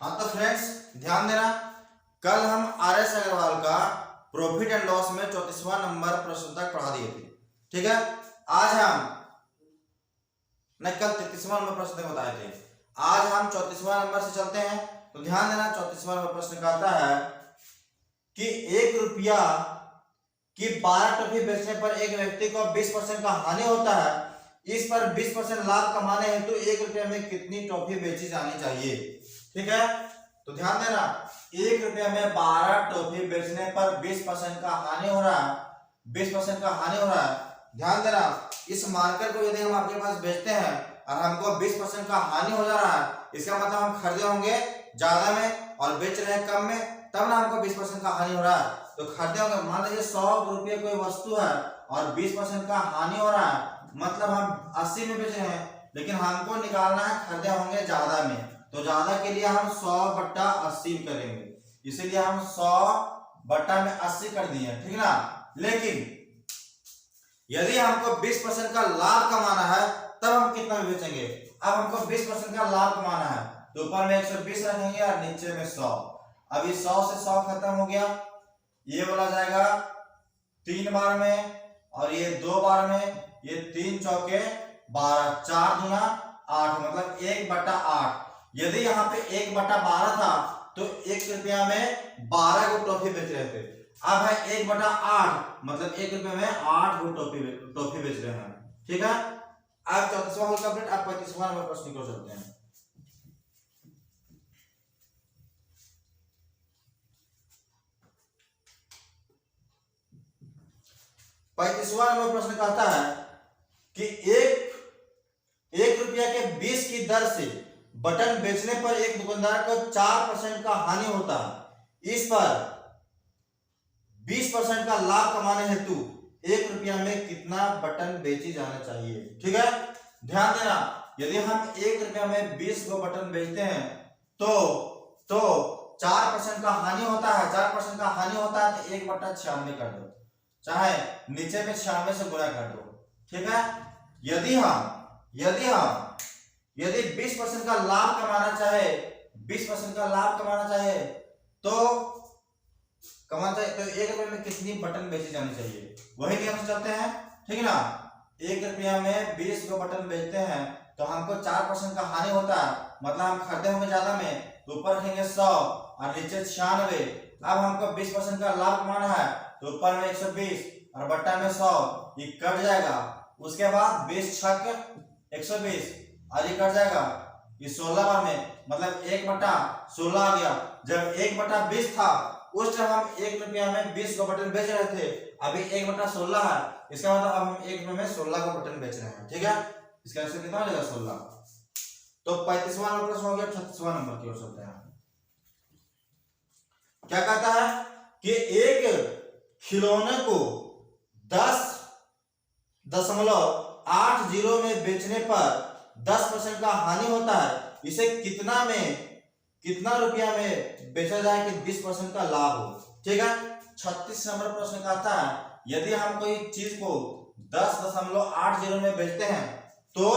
हाँ तो फ्रेंड्स ध्यान देना, कल हम RS अग्रवाल का प्रॉफिट एंड लॉस में 34वां नंबर प्रश्न तक पढ़ा दिए थे। ठीक है, आज हम कल 33वां नंबर प्रश्न तक बताए थे। आज हम 34वां नंबर से चलते हैं। तो ध्यान देना, 34वां नंबर प्रश्न का आता है कि 1 रुपया की 12 टॉफी बेचने पर एक व्यक्ति को 20% का हानि होता है। इस पर 20% लाभ कमाने हेतु 1 रुपये में कितनी टॉफी बेची जानी चाहिए। ठीक है, तो ध्यान देना, 1 रुपये में 12 टॉफी बेचने पर 20% का हानि हो रहा है। 20% का हानि हो रहा है। ध्यान देना, इस मार्कर को यदि हम आपके पास बेचते हैं और हमको 20% का हानि हो जा रहा है, इसका मतलब हम खरीदे होंगे ज्यादा में और बेच रहे हैं कम में, तब ना हमको 20% का हानि हो रहा है। तो खरीदे होंगे, मान लीजिए 100 रुपये कोई वस्तु है और 20% का हानि हो रहा है, मतलब हम 80 में बेच रहे हैं, लेकिन हमको निकालना है खरीदे होंगे ज्यादा में। तो ज्यादा के लिए हम 100/80 करेंगे, इसीलिए हम 100/80 कर दिए। ठीक ना, लेकिन यदि हमको 20% का लाभ कमाना है तब हम कितना में बेचेंगे। अब हमको 20% का लाभ कमाना है तो ऊपर में 120 रखेंगे और नीचे में 100। अब ये 100 से 100 खत्म हो गया, ये बोला जाएगा 3 बार में और ये 2 बार में, ये 3 चौके 12, 4 दूना 8, मतलब 1/8। यदि यहाँ पे 1/12 था तो 1 रुपया में 12 को टॉफी बेच रहे थे। अब है 1/8, मतलब 1 रुपये में 8 को टॉफी बेच रहे हैं। ठीक है, अब 34वां होल कंप्लीट। अब 35वां नंबर प्रश्न को चलते हैं। पैंतीसवां नंबर प्रश्न कहता है कि एक रुपया के 20 की दर से बटन बेचने पर एक दुकानदार को 4% का हानि होता है। इस पर 20% का लाभ कमाने हेतु 1 रुपया में कितना बटन बेची जाना चाहिए। ठीक है, ध्यान देना, यदि हम 1 रुपया में 20 को बटन बेचते हैं तो 4% का हानि होता है। 4% का हानि होता है तो 1/96 कर दो, चाहे नीचे में 96 से गुणा कर दो। ठीक है, यदि 20% का लाभ कमाना चाहे, 20% का लाभ कमाना चाहे तो 1 रुपये में कितनी बटन बेची जानी चाहिए, वही नियम से चलते हैं। ठीक ना, 1 रुपया में 20 को बटन बेचते हैं तो हमको 4% का हानि होता है, मतलब हम खरीदे होंगे ज्यादा में, तो ऊपर रखेंगे 100 और नीचे 96। अब हमको 20% का लाभ कमाना है तो ऊपर में 120 और बट्टा में 100, ये कट जाएगा। उसके बाद 20 छक 120 और ये कट जाएगा, ये 16 बार में, मतलब 1/16 आ गया। जब 1/20 था उस टाइम हम 1 रुपया में 20 को बटन बेच रहे थे, अभी 1/16 है, इसका मतलब अब हम 1 रुपये में 16 को बटन बेच रहे हैं। ठीक है, इसका आंसर कितना हो जाएगा 16। तो 35वां नंबर प्रश्न हो गया। 36वां नंबर की ओर चलते हैं। क्या कहता है कि एक खिलौने को 10.80 में बेचने पर 10% का हानि होता है। इसे कितना रुपया में बेचा जाए कि 20% का लाभ हो। ठीक है, 36 नंबर प्रश्न कहता है यदि हम कोई चीज को 10.80 में बेचते हैं तो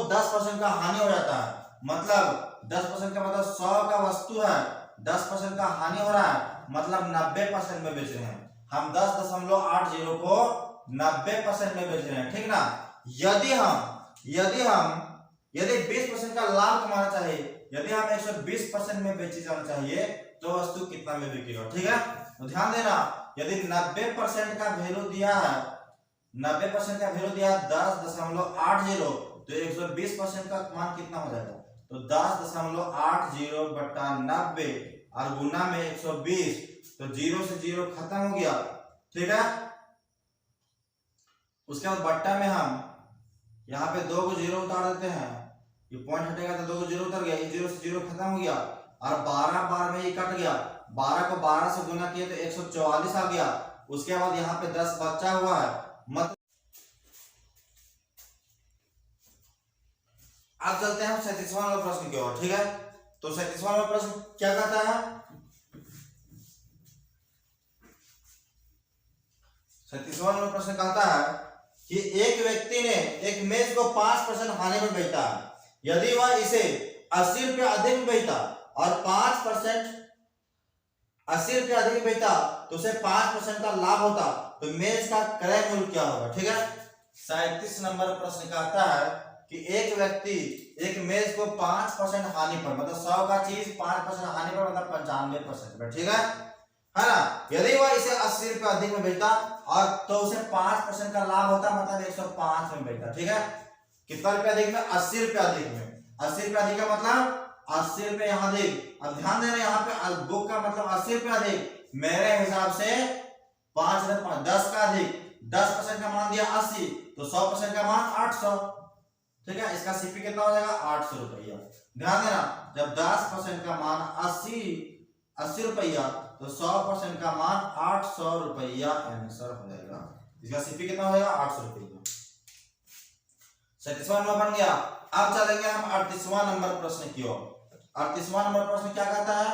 10% का हानि हो जाता है। मतलब 10% का मतलब 100 का वस्तु है, 10% का हानि हो रहा है, मतलब 90% में बेच रहे हैं। हम 10.80 को 90% में बेच रहे हैं। ठीक ना, यदि 20% का लाभ कमाना चाहिए, यदि हम 120% में बेची जाना चाहिए तो वस्तु कितना में बिकेगा। ठीक है, तो ध्यान देना, यदि 90% का वैल्यू दिया है, 90% का वैल्यू दिया है 10.80, तो 120% का मान कितना हो जाएगा, तो 10.80/90 और गुना में 120, तो 0 से 0 खत्म हो गया। ठीक है, उसके बाद बट्टा में हम यहाँ पे 2 को 0 उतार देते हैं, ये पॉइंट हटेगा तो 2 को 0 उतर गया, ये 0 से 0 खत्म हो गया और 12 बार में ये कट गया। 12 को 12 से गुना किए तो 144 आ गया। उसके बाद यहाँ पे 10 बचा हुआ है, मतलब अब चलते हैं 37वां नंबर प्रश्न की ओर। ठीक है, तो 37वां नंबर प्रश्न क्या कहता है, 37वां नंबर प्रश्न कहता है कि एक व्यक्ति ने एक मेज को 5% हानि में बेचा। यदि वह इसे 80 रुपये अधिक में बेचता और 5% 80 रुपये अधिक में बेचा तो उसे 5% का लाभ होता, तो मेज का क्रय मूल्य क्या होगा। ठीक है, 37 नंबर प्रश्न कहता है कि एक व्यक्ति एक मेज को 5% हानि पर, मतलब 100 का चीज 5% हानि पर, मतलब 95% पर, ठीक है ना। यदि वह इसे 80 रुपये अधिक में बेचता और तो उसे 5% का लाभ होता, मतलब 105 में बेचता। ठीक है, कितना रुपया अधिक में, 80 रुपये अधिक में। 80 रुपये अधिक का मतलब 80 रुपये यहाँ अधिक। अब ध्यान देना यहाँ पे बुक का मतलब 80 रुपये अधिक, मेरे हिसाब से 10 का अधिक, 10% का मान दिया 80, तो 100% का मान 800। ठीक है, इसका सीपी कितना हो जाएगा, 800 रुपया। ध्यान देना, जब 10% का मान 80 रुपया तो 100% का मान 800 रुपया आंसर हो जाएगा। इसका सीपी कितना हो जाएगा, 800 रुपया। 37वां नंबर बन गया। अब चलेंगे हम 38वां नंबर प्रश्न की ओर। 38वां नंबर प्रश्न क्या कहता है,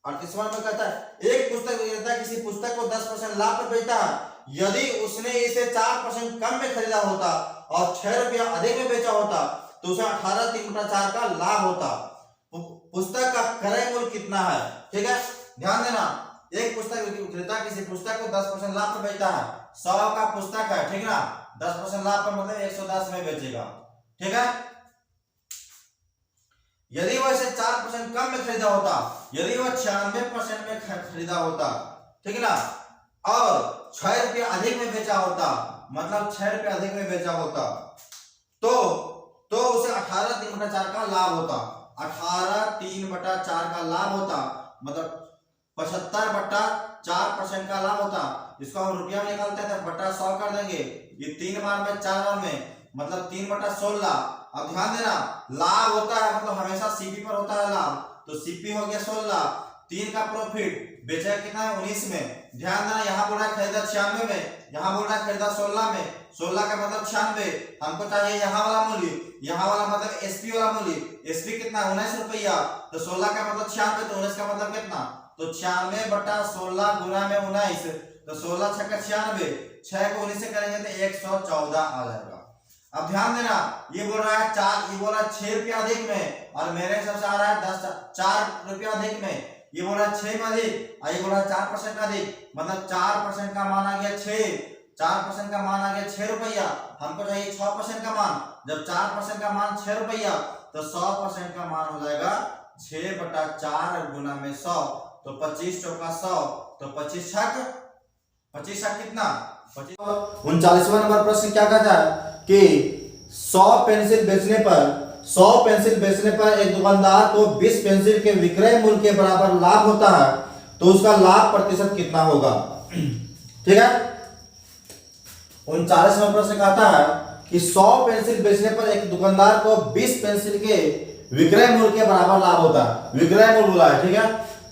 38वां नंबर कहता है एक पुस्तक विक्रेता किसी पुस्तक को 10% लाभ पर बेचता है, यदि उसने इसे 4% कम में खरीदा होता और 6 रुपया अधिक में बेचा होता तो उसे 18 3 बटा 4 का लाभ होता। पुस्तक का क्रय मूल्य कितना है। ठीक है, ध्यान देना, एक पुस्तक विक्रेता किसी पुस्तक को 10% लाभ पर बेचता है, 100 का पुस्तक है, ठीक ना, 10% लाभ पर मतलब 110 में बेचेगा। ठीक है, यदि वह इसे 4% कम में खरीदा होता, यदि वह 96% में खरीदा होता, ठीक ना, और 6 रुपये अधिक में बेचा होता, मतलब 6 रुपये अधिक में बेचा होता, तो उसे 18 3 बटा 4 का लाभ होता। 18 3 बटा 4 का लाभ होता, मतलब 75 बटा 4% का लाभ होता। इसको हम रुपया में निकालते हैं तो बटा 100 कर देंगे, ये 3 बार में 4 बार में, मतलब 3 बटा 16। अब ध्यान देना, लाभ होता है मतलब हमेशा सीपी पर होता है लाभ, तो सीपी हो गया 16, 3 का प्रॉफिट, बेचा कितना है 19 में। ध्यान देना, यहाँ बोल रहा है खरीदा 96 में, यहाँ बोल रहा है खरीदा 16 में, 16 का मतलब 96, हमको चाहिए यहाँ वाला मूल्य, यहाँ वाला मतलब एसपी वाला मूल्य, एसपी कितना 19 रुपया, तो 16 का मतलब 96, तो 19 का मतलब कितना, तो 96 बटा 16 गुना में 19, तो 16 6 का 96, 6 को 19 से करेंगे तो 114 आ जाएगा। अब ध्यान देना, ये बोल रहा है 4, ये बोल रहा है 6 रुपया अधिक में, और मेरे हिसाब से आ रहा है 4 रुपया अधिक में, ये बोल रहा है 6 में अधिक, और ये बोल रहा है 4% का अधिक, मतलब 4% का मान आ गया 6, 4% का मान आ गया 6 रुपया, हमको चाहिए 6% का मान। जब 4% का मान 6 रुपया तो 100% का मान हो जाएगा 6 बटा 4 गुना में 100, तो 25 चौका 100, तो 25 छक कितना 39वां नंबर प्रश्न क्या कहता है कि 100 पेंसिल बेचने पर एक दुकानदार को 20 पेंसिल के विक्रय मूल्य के बराबर लाभ होता है, तो उसका लाभ प्रतिशत कितना होगा। ठीक है, 39वां प्रश्न कहता है कि 100 पेंसिल बेचने पर एक दुकानदार को 20 पेंसिल के विक्रय मूल्य के बराबर लाभ होता है। विक्रय मूल्य बोला है, ठीक है,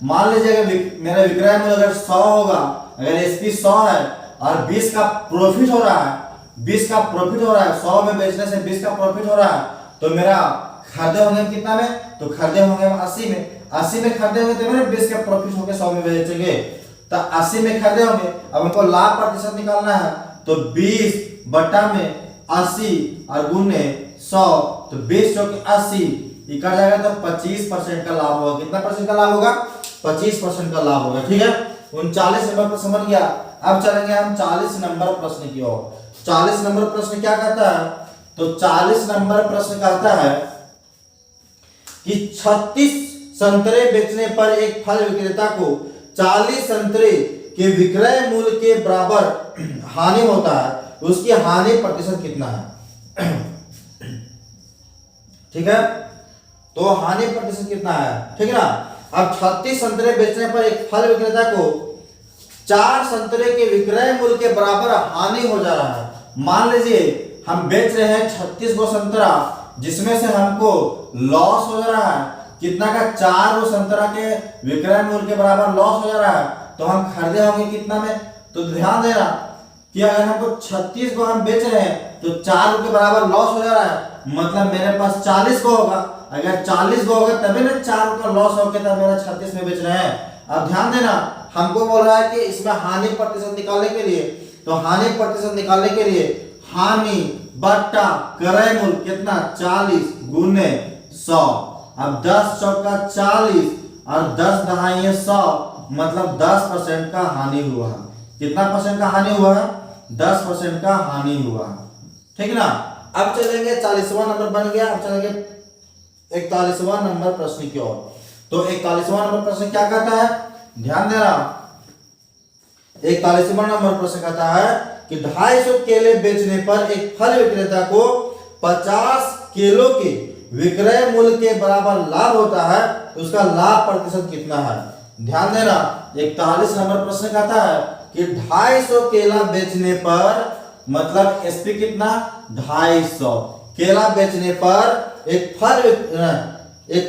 मान लीजिए मेरा विक्रय मूल्य अगर 100 होगा, अगर एसपी 100 है और 20 का प्रॉफिट हो रहा है, 20 का प्रॉफिट हो रहा है, 100 में बेचने से 20 का प्रॉफिट हो रहा है, तो मेरा खरीदे होंगे कितना में, तो खरीदे होंगे 80 में, 80 में खरीदे होंगे तो मेरे 20 का प्रॉफिट होके 100 में बेचेंगे, तो 80 में खरीदे होंगे। अब हमको लाभ प्रतिशत निकालना है, तो 20 बटा में 80 और गुने 100, तो 20 चौके 80, ये कट जाएगा तो 25% का लाभ होगा। कितना परसेंट का लाभ होगा, 25% का लाभ होगा। ठीक है, 39 नंबर पर समझ गया। अब चलेंगे हम 40 नंबर प्रश्न की ओर। 40 नंबर प्रश्न क्या कहता है, तो 40 नंबर प्रश्न कहता है कि 36 संतरे बेचने पर एक फल विक्रेता को 40 संतरे के विक्रय मूल्य के बराबर हानि होता है, उसकी हानि प्रतिशत कितना है। ठीक है, तो हानि प्रतिशत कितना है, ठीक है ना। अब 36 संतरे बेचने पर एक फल विक्रेता को 4 संतरे के विक्रय मूल्य के बराबर हानि हो जा रहा है। मान लीजिए हम बेच रहे हैं 36 गो संतरा, जिसमें से हमको लॉस हो जा रहा है कितना का, 4 गो संतरा के विक्रय मूल्य के बराबर लॉस हो जा रहा है, तो हम खरीदे होंगे कितना में। तो ध्यान देना कि अगर हमको 36 को हम बेच रहे हैं तो 4 के बराबर लॉस हो जा रहा है, मतलब मेरे पास 40 को होगा, अगर 40 को होगा तभी ना 4 का लॉस होके तब मेरा 36 में बेच रहे हैं। अब ध्यान देना, हमको बोल रहा है कि इसमें हानि प्रतिशत निकालने के लिए, तो हानि प्रतिशत निकालने के लिए हानि बट्टा क्रय मूल्य कितना 40 गुने 100, अब 10 चौका 40 और 10 दहाई 100, मतलब 10% का हानि हुआ। कितना परसेंट का हानि हुआ? 10% का हानि हुआ। ठीक ना। अब चलेंगे 40वां नंबर बन गया। अब चलेंगे 41वां नंबर प्रश्न की ओर। तो 41वां नंबर प्रश्न क्या कहता है, ध्यान देना। 41वां नंबर प्रश्न कहता है कि 250 केले बेचने पर एक फल विक्रेता को 50 केलों के विक्रय मूल्य के बराबर लाभ होता है, तो उसका लाभ प्रतिशत कितना है? ध्यान देना। 41 नंबर प्रश्न कहता है कि 250 केला बेचने पर, मतलब एसपी कितना, 250 केला बेचने पर एक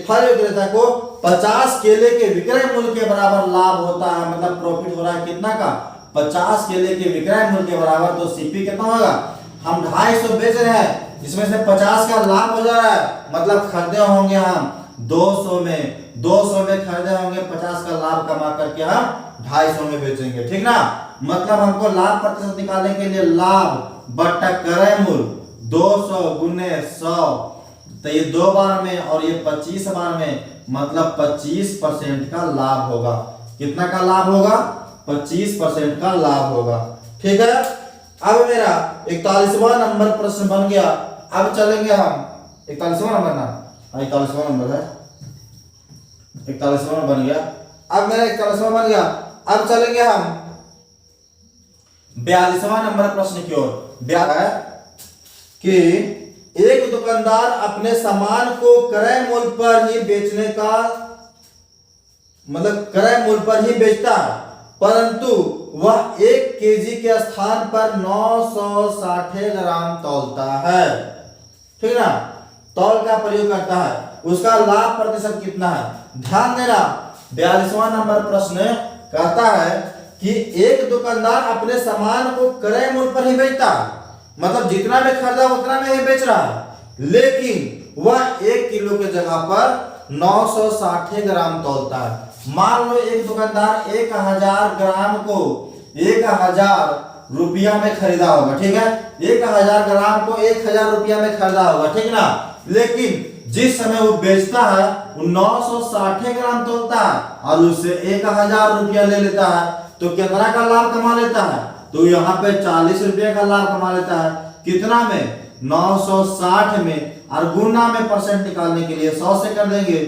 फल विक्रेता को 50 केले के विक्रय मूल्य के बराबर लाभ होता है, मतलब प्रॉफिट हो रहा है कितना का, 50 केले के विक्रय मूल्य के बराबर। तो सीपी कितना होगा, हम 250 बेच रहे हैं, इसमें से 50 का लाभ हो जा रहा है, मतलब खरीदे होंगे हम 200 में खरीदे होंगे, 50 का लाभ कमा करके हम 250 में बेचेंगे। ठीक ना। मतलब हमको लाभ प्रतिशत निकालने के लिए लाभ बट्टा क्रय मूल्य 200 गुने 100, तो ये 2 बार में और ये 25 बार में, मतलब 25% का लाभ होगा। कितना का लाभ होगा? 25% का लाभ होगा। ठीक है। अब मेरा 41वां नंबर प्रश्न बन गया। अब चलेंगे हम 41वां नंबर ना, 41वां नंबर है, 41वां बन गया। अब मेरा 41वां बन गया। अब चलेंगे हम 42वां नंबर प्रश्न की ओर। है कि एक दुकानदार अपने सामान को क्रय मूल्य पर ही बेचने का, मतलब क्रय मूल्य पर ही बेचता है, परंतु वह 1 केजी के स्थान पर 960 ग्राम तौलता है। ठीक ना। तौल का प्रयोग करता है, उसका लाभ प्रतिशत कितना है? ध्यान देना। 42वां नंबर प्रश्न कहता है कि एक दुकानदार अपने सामान को क्रय मूल्य पर ही बेचता है, मतलब जितना में खरीदा उतना में ही बेच रहा है, लेकिन वह 1 किलो के जगह पर 960 ग्राम तौलता है। मान लो एक दुकानदार 1000 ग्राम को 1000 रुपया में खरीदा होगा। ठीक है। 1000 ग्राम को 1000 रुपया में खरीदा होगा। ठीक ना। लेकिन जिस समय वो बेचता है वो 960 ग्राम तोलता है और उससे 1000 रुपया ले लेता है, तो कितना का लाभ कमा लेता है? तो यहाँ पे 40 रुपये का लाभ कमा लेता है। कितना में? 960 में। और गुना में परसेंट निकालने के लिए 100 से कर देंगे,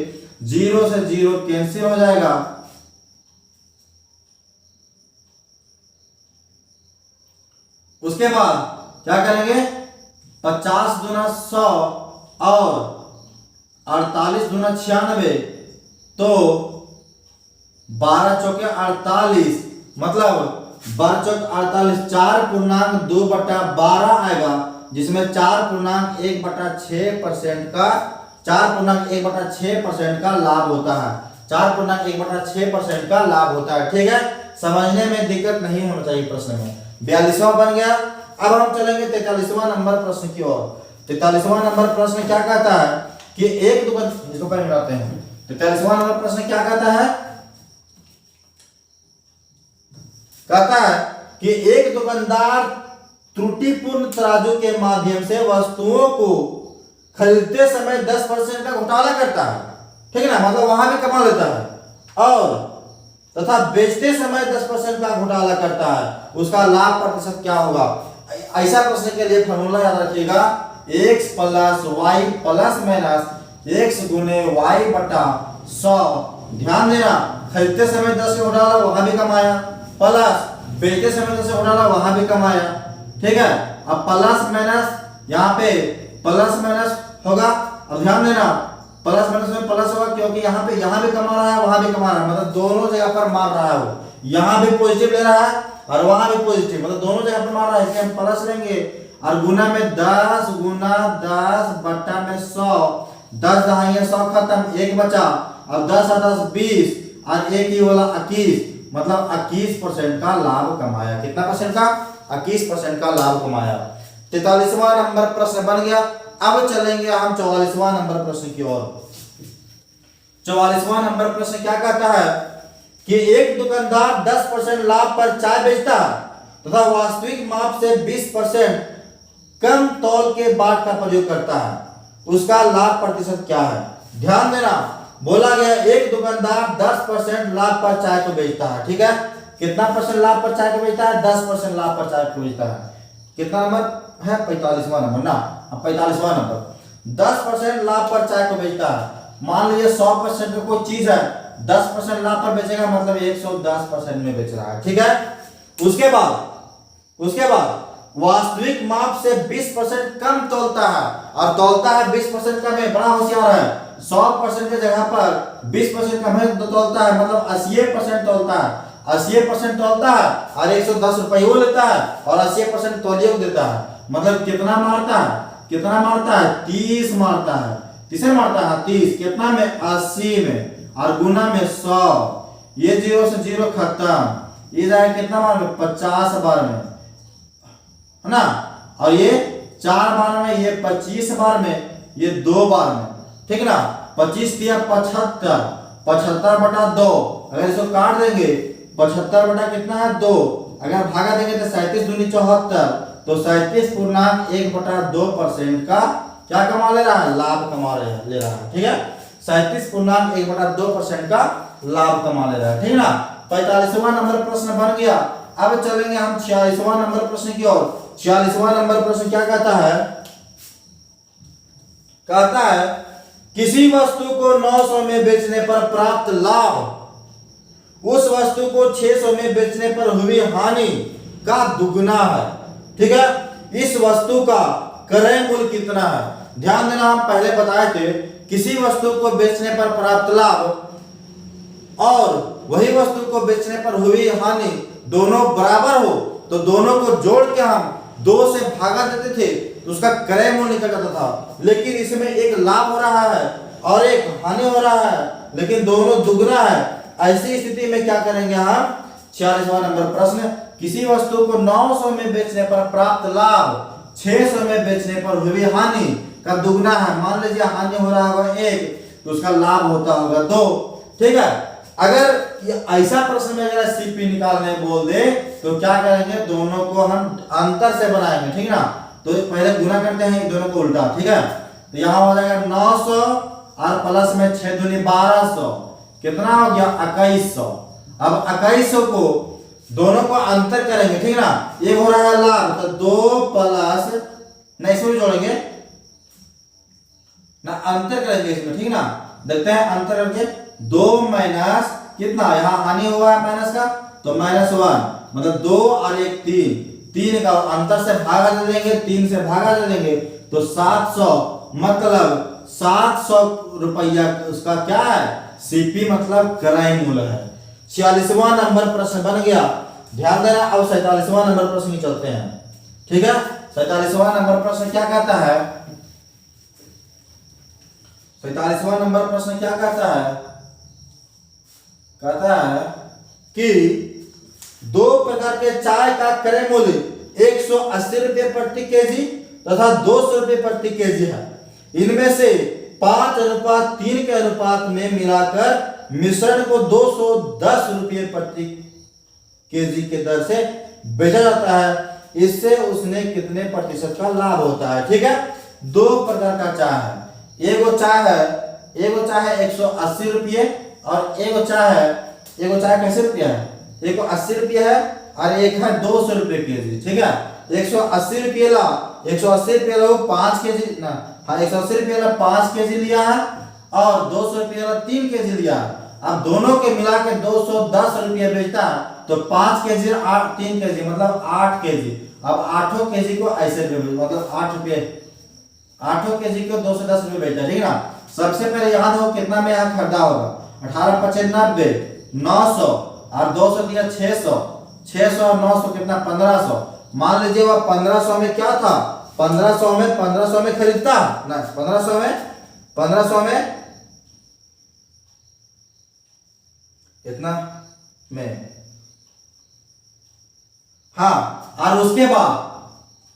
0 से 0 कैंसिल हो जाएगा। उसके बाद क्या करेंगे? 50 दूना 100 और 48 दूना 96, तो 12 चौके 48, मतलब 12 चौक 48, 4.2/12 आएगा, जिसमें 4.1/6% का 4.1/6% का लाभ होता है। 4.1/6% का लाभ होता है। ठीक है। समझने में दिक्कत नहीं होना चाहिए प्रश्न में। 42वां बन गया। अब हम चलेंगे 43वां नंबर प्रश्न की ओर। 43वां नंबर प्रश्न क्या कहता है कि एक दुकान, इसको पहले मिलाते हैं। 43वां नंबर प्रश्न क्या कहता है? कहता है कि एक दुकानदार त्रुटिपूर्ण तराजू के माध्यम से वस्तुओं को खरीदते समय 10% का घोटाला करता है। ठीक है ना। मतलब वहां भी कमा लेता है, और तथा बेचते समय 10% का घोटाला करता है, उसका लाभ प्रतिशत क्या होगा? ऐसा प्रश्न के लिए फॉर्मूला याद रखिएगा, x plus y plus minus x गुने वाई बटा 100। ध्यान देना। खरीदते समय 10 का घोटाला वहां भी कमाया, प्लस बेचते समय 10 का घोटाला वहां भी कमाया। ठीक है। अब प्लस माइनस, यहाँ पे प्लस माइनस होगा। अब ध्यान देना, प्लस माइनस में प्लस होगा, क्योंकि यहाँ भी कमा रहा है, वहां भी कमा रहा है, मतलब दोनों जगह पर मार रहा है वो। यहाँ भी पॉजिटिव ले रहा है और वहां भी पॉजिटिव, मतलब दोनों जगह पर मार रहा है, इसलिए हम प्लस लेंगे। और गुना में 10 गुना 10 बट्टा में 100, 10 दहाई 100 खत्म, 1 बचा। अब 10 और 10 20, और 1 ही बोला 21, मतलब 21% का लाभ कमाया। कितना परसेंट का? 21% का लाभ कमाया। 43वां नंबर प्रश्न बन गया। अब चलेंगे हम 44वां नंबर प्रश्न की ओर। 44वां नंबर प्रश्न क्या कहता है कि एक दुकानदार 10% लाभ पर चाय बेचता है तथा वास्तविक माप से 20% कम तौल के बाट का प्रयोग करता है, उसका लाभ प्रतिशत क्या है? ध्यान देना, बोला गया एक दुकानदार 10% लाभ पर चाय को बेचता है। ठीक है, कितना परसेंट लाभ पर चाय को बेचता है? 10% लाभ पर चाय को बेचता है। कितना नंबर है? 45वां नंबर ना, 45वां नंबर। 10% लाभ पर चाय को बेचता है। मान लीजिए 100% का कोई चीज है, 10% लाभ पर बेचेगा, मतलब 110% में बेच रहा है। ठीक है, उसके बाद वास्तविक माप से 20% कम तौलता है, और तौलता है 20% कम है, बड़ा होशियार है। 100% की जगह पर 20% कम है तो तौलता है, मतलब 80% तौलता है। 80% तौलता है और 110 रुपये वो लेता है, और 80% तौलिए को देता है। मतलब कितना मारता है? 30 मारता है। किसे मारता है? 30। कितना में? 80 में, और गुना में 100। ये 0 से 0 खत्म। ये जाएगा कितना बार में? 50 बार में, है ना। और ये 4 बार में, ये 25 बार में, ये 2 बार में। ठीक ना, 25 दिया 75, 75 बटा 2। अगर इसको काट देंगे, 75 बटा कितना है? 2। अगर भागा देंगे तो 37 दूनी 74, तो 37.1/2% का क्या कमा ले रहा है? लाभ कमा ले रहा है। ठीक है, 37.1/2% का लाभ कमा ले रहा है। ठीक ना, 45वां नंबर प्रश्न बन गया। अब चलेंगे हम 46वां नंबर प्रश्न की ओर। 46वां नंबर प्रश्न क्या कहता है? कहता है किसी वस्तु को 900 में बेचने पर प्राप्त लाभ उस वस्तु को 600 में बेचने पर हुई हानि का दुगना है। ठीक है, इस वस्तु का क्रय मूल्य कितना है? ध्यान देना, हम पहले बताए थे किसी वस्तु को बेचने पर प्राप्त लाभ और वही वस्तु को बेचने पर हुई हानि दोनों बराबर हो तो दोनों को जोड़ के हम 2 से भागा देते थे तो उसका क्रय मूल्य निकल जाता था। लेकिन इसमें एक लाभ हो रहा है और एक हानि हो रहा है, लेकिन दोनों दुगना है। ऐसी स्थिति में क्या करेंगे हम? 46वां नंबर प्रश्न, किसी वस्तु को 900 में बेचने पर प्राप्त लाभ 600 में बेचने पर हुई हानि का दुगना है। मान लीजिए हानि हो रहा होगा 1 तो उसका लाभ होता होगा 2। ठीक है, अगर ये ऐसा प्रश्न में अगर सीपी निकालने बोल दे तो क्या करेंगे? दोनों को हम अंतर से बनाएंगे। ठीक ना, तो पहले गुना करते हैं दोनों को उल्टा। ठीक है, तो यहाँ हो जाएगा 900 और प्लस में 6 दूनी 1200, कितना हो गया? 2100। अब 2100 को दोनों को अंतर करेंगे। ठीक ना, ये हो रहा है लाभ, तो 2 प्लस नहीं, इसमें भी जोड़ेंगे ना, अंतर करेंगे इसमें। ठीक ना, देखते हैं अंतर करके। 2 माइनस कितना? यहाँ हानि हुआ है माइनस का, तो -1, मतलब 2 और 1 3 का अंतर से भागा दे देंगे, 3 से भागा दे देंगे तो 700, मतलब 700 रुपया उसका क्या है? सीपी मतलब क्रय मूल्य है। 46वां नंबर प्रश्न बन गया। ध्यान देना, अब 47वां नंबर प्रश्न की चलते हैं। ठीक है, 47वां नंबर प्रश्न क्या कहता है? 47वां नंबर प्रश्न क्या कहता है? कहता है कि 2 प्रकार के चाय का क्रय मूल्य 180 रुपये प्रति केजी तथा 200 रुपये प्रति केजी है। इनमें से 5:3 के अनुपात में मिलाकर मिश्रण को 210 रुपये प्रति केजी के दर से बेचा जाता है। इससे उसने कितने प्रतिशत का लाभ होता है? ठीक है, 2 प्रकार का चाय है। एगो चाय है 180 रुपये और एगो चाय कैसे रुपया है? एक 80 रुपये है और एक है 200 रुपये केजी। ठीक है, 180 रुपये ला 5 केजी ना, हाँ 180 रुपये ला 5 केजी लिया है और 200 रुपये ला 3 केजी लिया है। अब दोनों के मिला के 210 रुपये बेचता है तो 5 केजी 3 केजी मतलब 8 केजी। अब 8 केजी को ऐसे मतलब 8 केजी को 210 रुपये बेचता है। ठीक है ना, सबसे पहले याद हो कितना में यहाँ खरीदा होगा? 18×5 = 90, 900 और 200 दिया 600, 600 और 900 कितना? 1500। मान लीजिए वह 1500 में क्या था? 1500 में खरीदता ना, 1500 में इतना में, हाँ। और उसके बाद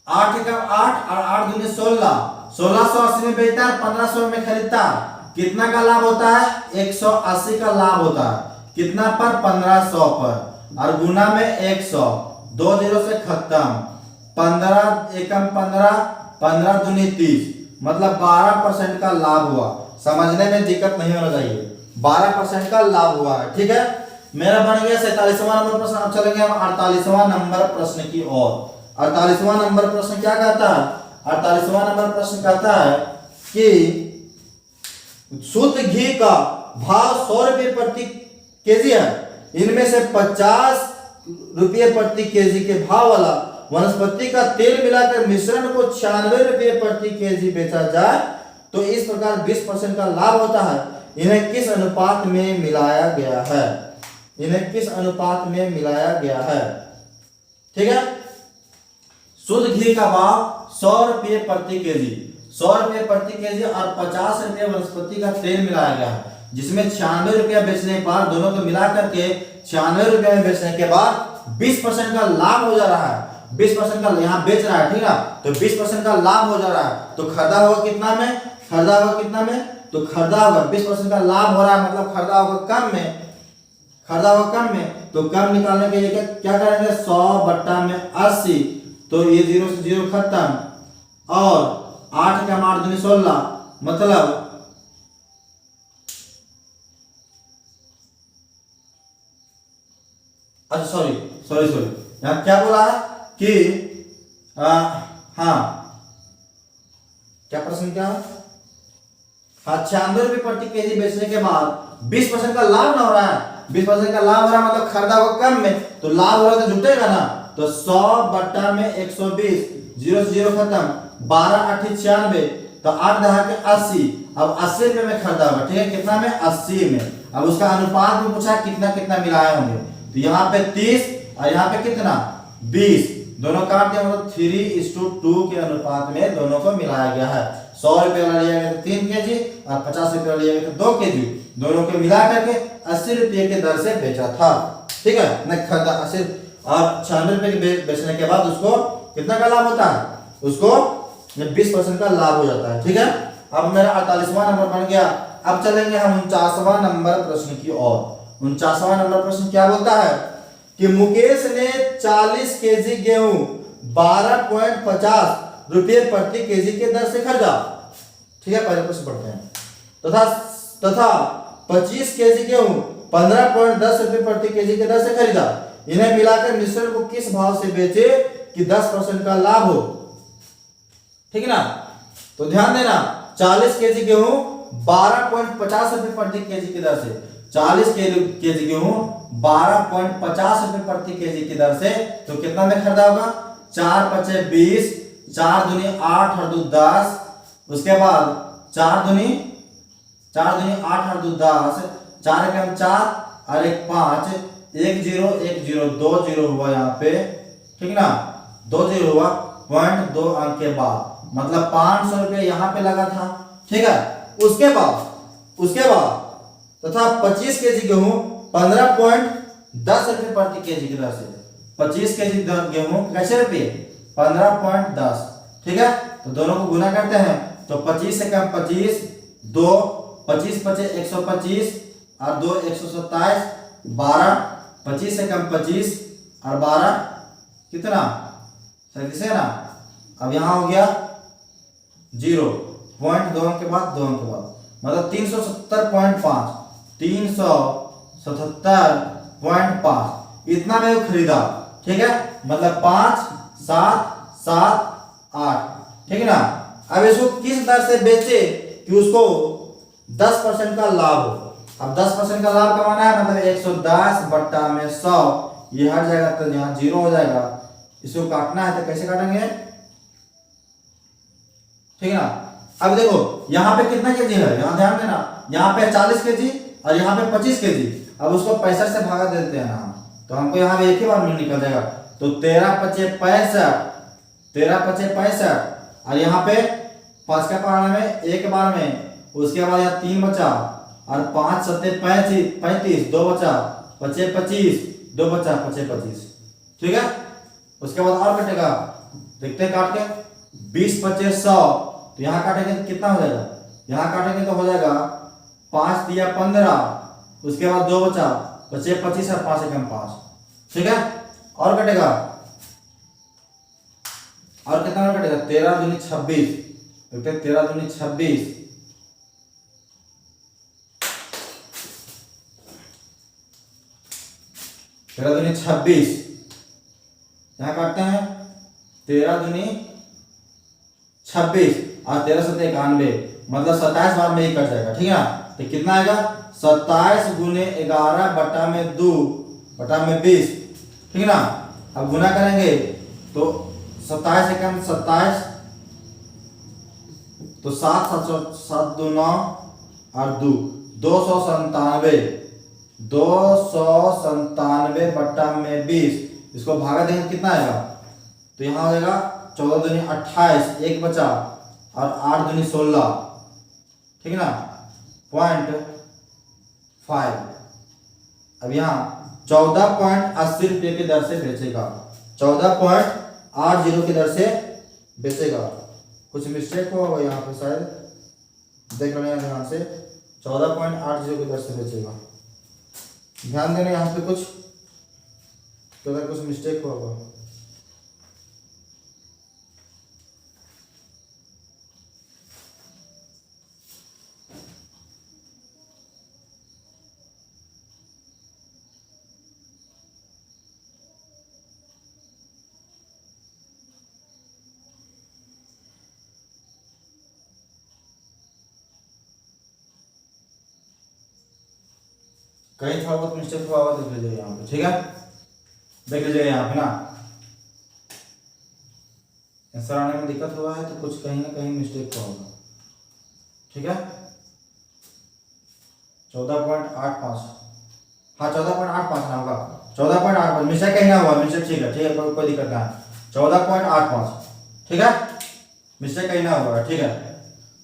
8 का 8 और 8 दूनी 16, 1680 में बेचता है, 1500 में खरीदता। कितना का लाभ होता है? 180 का लाभ होता है। कितना पर? 1500 पर, और गुना में 100, 2 0 से खत्म। 15 एकम 15, 15 दूनी 30, मतलब 12% का लाभ हुआ। समझने में दिक्कत नहीं होना चाहिए। 12% का लाभ हुआ है, ठीक है। मेरा बन गया 47वां नंबर प्रश्न। अब चलेंगे हम 48वां नंबर प्रश्न की ओर। 48वां नंबर प्रश्न क्या कहता है? 48वां नंबर प्रश्न कहता है कि शुद्ध घी का भाव 100 रुपये प्रति केजी है। इनमें से 50 रुपये प्रति केजी के भाव वाला वनस्पति का तेल मिलाकर मिश्रण को 96 रुपये प्रति केजी बेचा जाए तो इस प्रकार 20% का लाभ होता है। इन्हें किस अनुपात में मिलाया गया है? इन्हें किस अनुपात में मिलाया गया है? ठीक है। शुद्ध घी का भाव 100 रुपये प्रति केजी, 100 रुपये प्रति केजी और 50 रुपये वनस्पति का तेल मिलाया गया है, जिसमें 96 रुपया बेचने पर दोनों को मिला करके 96 रुपये में बेचने के बाद 20% का लाभ हो जा रहा है। 20% का यहाँ बेच रहा है, ठीक है, तो 20% का लाभ हो जा रहा है। तो खरीदा होगा कितना में? खरीदा होगा कितना में? तो खरीदा होगा 20% का लाभ हो रहा है, मतलब खरीदा होगा कम में। खरीदा होगा कम में, तो कम निकालने के लिए क्या करेंगे? 100/80, तो ये 0 से 0 खत्म और 8 का 8 दूनी 16, मतलब अच्छा सॉरी यहाँ क्या बोला है कि हाँ क्या प्रश्न क्या है? हाँ 96 रुपये प्रति केजी बेचने के बाद 20% का लाभ ना हो रहा है। 20% का लाभ हो रहा है मतलब खरीदा होगा कम में, तो लाभ हो रहा है तो जुटेगा ना। तो 100/120, 0 से 0 खत्म, 12×8 = 96, तो 8×10 = 80। अब 80 रुपये में खरीदा होगा, ठीक है, कितना में? 80 में। अब उसका अनुपात में पूछा कितना कितना मिलाए होंगे, तो यहाँ पे 30 और यहाँ पे कितना? 20, दोनों काट दिया, मतलब 3:2 के अनुपात में दोनों को मिलाया गया है। 100 रुपये वाला लिया गया था 3 केजी और 50 रुपये वाला लिया गया था 2 केजी, दोनों को मिला करके 80 रुपये के दर से बेचा था, ठीक है ना। खरीदा 80 और 96 रुपये के बेचने के बाद उसको कितना का लाभ होता है? उसको 20% का लाभ हो जाता है, ठीक है। अब मेरा 48वां नंबर बन गया। अब चलेंगे हम 49वां नंबर प्रश्न की ओर। 49वां नंबर प्रश्न क्या बोलता है कि मुकेश ने 40 केजी गेहूं 12.50 रुपये प्रति केजी के दर से खरीदा, ठीक है। पहले प्रश्न पढ़ते हैं। तथा 25 केजी गेहूं 15.10 रुपये प्रति केजी के दर से खरीदा। इन्हें मिलाकर मिश्रण को किस भाव से बेचे कि 10% का लाभ हो, ठीक है ना। तो ध्यान देना, 40 केजी गेहूं 12.50 रुपये प्रति केजी की दर से, 40 केजी गेहूं 12.50 रुपये प्रति केजी की दर से, तो कितना में खरीदा होगा? 4×5 = 20, 4 दूनी 8 और 2 10, उसके बाद 4 दूनी 8 और 2 10, 4 के हम 4 और 1 5, 1 0 1 0 2 0 हुआ यहाँ पे, ठीक ना, 2 0 हुआ, 0.2 अंक के बाद, मतलब 500 रुपये यहाँ पे लगा था, ठीक है। उसके बाद तथा 25 केजी गेहूं 15.10 रुपये प्रति केजी की दर से, 25 केजी गेहूं कैसे रुपये? 15.10, ठीक है। तो दोनों को गुना करते हैं, तो 25 से कम 25, 2 25 25 125 और 2 127, 12, 25 से कम 25 और 12 कितना? 37 है ना। अब यहाँ हो गया 0, 0.2 अंक के बाद 2 अंक के बाद, मतलब 370.5, 377.5 इतना में खरीदा, ठीक है, मतलब 5 7 7 8, ठीक है ना। अब इसको किस दर से बेचे कि उसको 10% का लाभ हो। अब 10% का लाभ कमाना है, मतलब 110/100, ये हट जाएगा तो यहाँ 0 हो जाएगा। इसको काटना है तो कैसे काटेंगे, ठीक है ना। अब देखो यहाँ पे कितना केजी है, यहाँ ध्यान देना, यहाँ पे 40 केजी और यहाँ पे 25 केजी। अब उसको 65 से भागा देते हैं ना, तो हमको यहाँ पे एक ही बार में निकल जाएगा, तो 13×5 = 65, 13×5 = 65 और यहाँ पे 5 का पारा में एक बार में, उसके बाद यहाँ 3 बचा और 5 7 35, 2 बचा, 5 25, 2 बचा, 5 25, ठीक है। उसके बाद और कटेगा, देखते हैं काट के, 20 25 100, तो यहाँ काटेंगे तो कितना हो जाएगा? यहाँ काटेंगे तो हो जाएगा 5 दिया 15, उसके बाद 2 बचा, 5 25 और 5 से कम 5, ठीक है। और कटेगा, और कितना कटेगा? 13 दूनी 26, 13 दूनी 26, 13 दूनी 26, यहाँ काटते हैं 13 दूनी 26 और 13 सत्ते 91, मतलब 27 बार में ही कट जाएगा। ठीक है ना, तो कितना आएगा 27 गुने 11 बटा में 2 बटा में 20। ठीक है ना, अब गुना करेंगे तो 27 एकम 27, तो 7 7 2 9 और 297 297 बट्टा में 20, इसको भागा देंगे कितना आएगा, तो यहाँ हो जाएगा 14 दूनी 28, एक बचा और 8 दूनी 16। ठीक है ना, 0.5। अब यहाँ 14.80 रुपये की दर से बेचेगा, 14.80 की दर से बेचेगा। कुछ मिस्टेक होगा यहाँ पे शायद, देख लेंगे ध्यान से। 14.80 की दर से बेचेगा, ध्यान देना यहाँ पे कुछ तो अगर कुछ मिस्टेक होगा। कहीं थोड़ा बहुत मिस्टेक हुआ देख लीजिए यहाँ पे। ठीक है, देख लीजिए यहाँ पे ना आंसर आने में दिक्कत हुआ है तो कुछ कहीं ना कहीं मिस्टेक हुआ होगा। ठीक है, 14.85, हाँ 14.85 ना होगा, 14.85 मिस्टेक कहीं ना हुआ, मिस्टेक ठीक है, कोई दिक्कत नहीं, 14.85। ठीक है, मिस्टेक कहीं ना हुआ। ठीक है,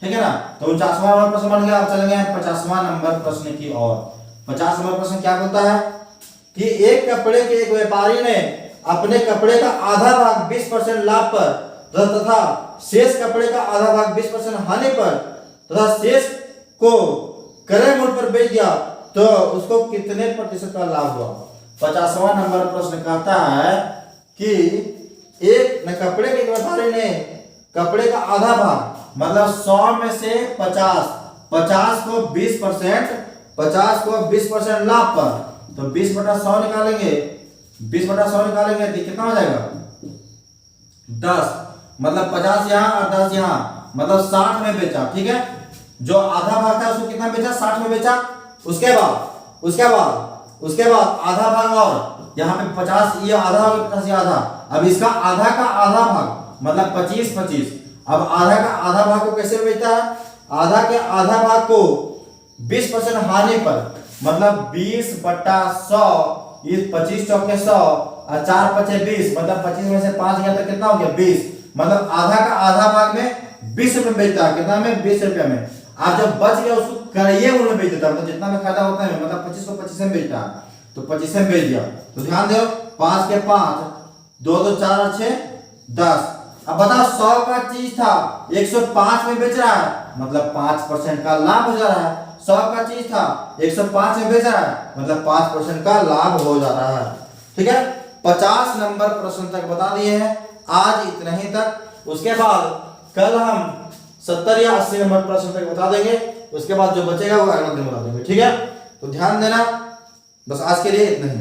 ठीक है ना, तो 49वां नंबर प्रश्न बन गया। अब चलेंगे 50वां नंबर प्रश्न की ओर। 50 नंबर प्रश्न क्या बोलता है कि एक कपड़े के एक व्यापारी ने अपने कपड़े का आधा भाग 20% लाभ पर तथा शेष कपड़े का आधा भाग 20% हानि पर तथा शेष को क्रय मूल्य पर बेच दिया, तो उसको कितने प्रतिशत का लाभ हुआ। 50वां नंबर प्रश्न कहता है कि एक कपड़े के व्यापारी ने कपड़े का आधा भाग मतलब 100 में से 50 को 20%, 50 को 20% लाभ पर, तो 20 बटा 100 निकालेंगे, 20 बटा 100 निकालेंगे तो कितना हो जाएगा 10, मतलब 50 यहाँ और 10 यहाँ, मतलब 60 में बेचा। ठीक है, जो आधा भाग था उसको कितना बेचा, 60 में बेचा। उसके बाद आधा भाग और यहाँ पे 50, ये आधा और 50 ये आधा। अब इसका आधा का आधा भाग मतलब 25। अब आधा का आधा भाग को कैसे बेचता है, आधा के आधा भाग को 20% हानि पर, मतलब 20 बटा 100, ये 25 चौके 100 और 4 पचे 20, मतलब 25 में से 5 गया तो कितना हो गया 20, मतलब आधा का आधा भाग में 20 रुपए बेचता है। कितना में 20 रुपए में। आप जब बच गया उसको क्रय मूल्य में बेच देता है, मतलब जितना में फायदा होता है, मतलब 25 को 25 में बेचता है, तो 25 में बेच दिया। तो ध्यान दो, 5 के 5, 2 2 4 और 6 10। अब बताओ 100 का चीज था 105 में बेच रहा है, मतलब 5% का लाभ हो जा रहा है। 100 का चीज था 105 में बेच रहा है, मतलब 5% का लाभ हो जा रहा है। ठीक है, 50 नंबर प्रश्न तक बता दिए हैं आज, इतना ही तक। उसके बाद कल हम 70 या 80 नंबर प्रश्न तक बता देंगे, उसके बाद जो बचेगा वो अगला दिन बता देंगे। ठीक है, तो ध्यान देना, बस आज के लिए इतना ही।